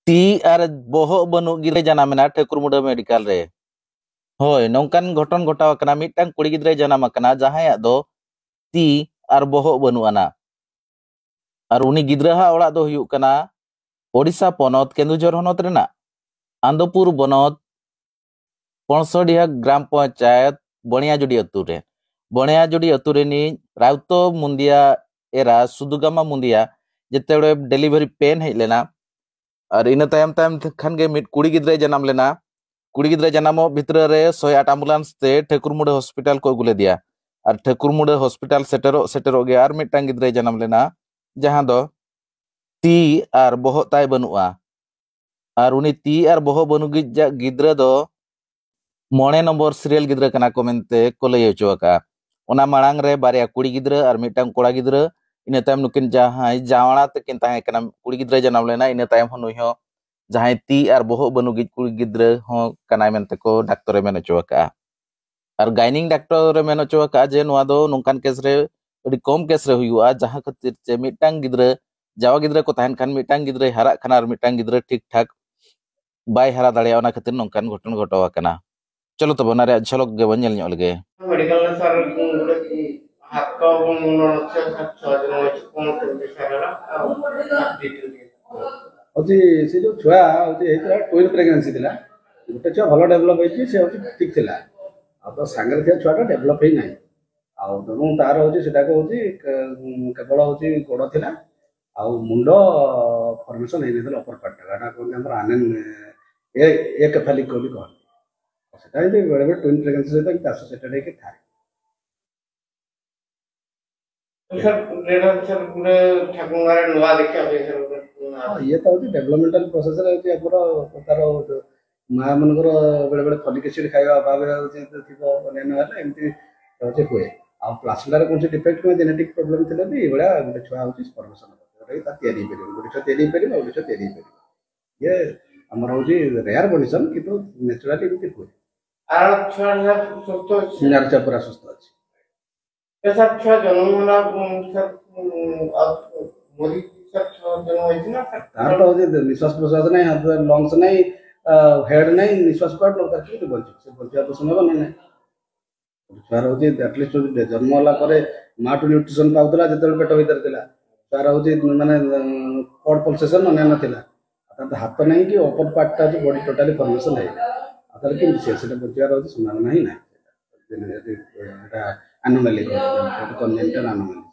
ती आर बोहो बनु गिरे जनामेना ठेकुरमुडा मेडिकल रे होय नौकान घटन घटाव कना मिटटांग कुड़ी गिद्रे जनाम कना जहां दो ती आर बोहो बनु आना आर उनी गिद्रा हा ओड़ा दो हुयुग कना ओडिशा पनत केंदुझर हनत रेना आंदोपुर बनत पणसडिहा ग्राम पंचायत बणियाजुडी अतु रे बणियाजुडी अतु रे नि राउतो मुंदिया एरा सुदुगामा मुंदिया जेतेबे डिलीवरी पेन हेज लेना और इन तायम तायम खान गे मिट कुड़ी गिद्रे जनाम लेना कुड़ी गिद्रे जनामो भितर रे 108 एम्बुलेंस ते ठेकुरमुडे हॉस्पिटल को गुले दिया और ठेकुरमुडे हॉस्पिटल सेटेरो गे आर मिटटांग गिद्रे जनाम लेना जहां दो ती आर बोहो ताय बनुआ और उनी ती आर बोहो बनु गिद्रे दो 9 नंबर सीरियल गिद्रे कना को मेनते को लय होचोका ओना मांग रे बारिया कुड़ी गिद्रे और मिटटांग कोड़ा गिद्रे इन तायम नुकिन जहां जावड़ा तकिन ताहे कना कुड़ी गिद्रे जनाम लेना इन तायम हो नुई हो जहां ती आर बोहो बनु कुड़ी गिद्रे हो कना मेनते को डाक्टर मेन होचोका और गाइनिंग डाक्टर मेन होचोका जे नुआ दो नोंकान केस रे अडी कम केस रे हुयुआ जहां खातिर जे मिटटांग गिद्रे जावा गिद्रे को ताहन खान मिटटांग गिद्रे हारा खाना और मिटटांग गिद्रे ठीक ठाक बाय हारा दाड़िया ओना खातिर नोंकान घटन घटवा कना चलो तब ना रे झलक गे बन नेल लगे मेडिकल में सर गुड़े हाथ का से दिन होछ कोन के सारा होती से जो छुआ होती हेतरा ट्विन प्रेगनेंसी थिला गोटे छुआ भलो डेवलप होई से होती ठीक थिला आ तो सांगरे थिया छुआटा डेवलप ही नाही आ दोनों तार होती सेटा को होती केवल होती गोड़ थिला आ मुंडो फॉर्मेशन हे नेथल अपर पार्ट गाडा को हमर आनन एक फैलिक को भी कहन सेटा ही बड़े ट्विन प्रेगनेंसी से तक एसोसिएटेड है कि था सर रेडा सर गुड़े ठाकुर नुआ देखा सर ये तो होती डेवलपमेंटल प्रोसेस रे होती आपरो तारो मां मनकर बेले बेले फॉलिक एसिड खाଇବା ଅଭାବରେ होती थिबो ने न होला एमती होती हुए आ प्लास्टिक रे कोन डिफेक्ट में जेनेटिक प्रॉब्लम थिले भी बड़ा गुटे छुआ होती फॉर्मेशन होती ता तयारी पेरी गुटे छुआ तयारी पेरी गुटे छुआ तयारी पेरी ये हमर होती रेयर कंडीशन किंतु नेचुरली एमती हुए आर छुआ सुस्त अछि नार पूरा सुस्त अछि ऐसा छुआ जन्म ना सर मोदी तार तो होती निश्वास प्रश्वास नहीं हाथ लंग्स नहीं हेड नहीं निश्वास पार्ट लोग तार के बंच से बंचा तो समय बने नहीं छुआर होती एटलीस्ट जन्म होला परे मां टू न्यूट्रिशन पाउतला जतल पेट भीतर थिला छुआर होती माने कॉर्ड पल्सेशन न नथिला आता हाथ नहीं कि अपर पार्ट ता बॉडी टोटली फॉर्मेशन है आता कि से बंचार होती संभावना ही नहीं एटा एनोमली को कन्जेंटल एनोमली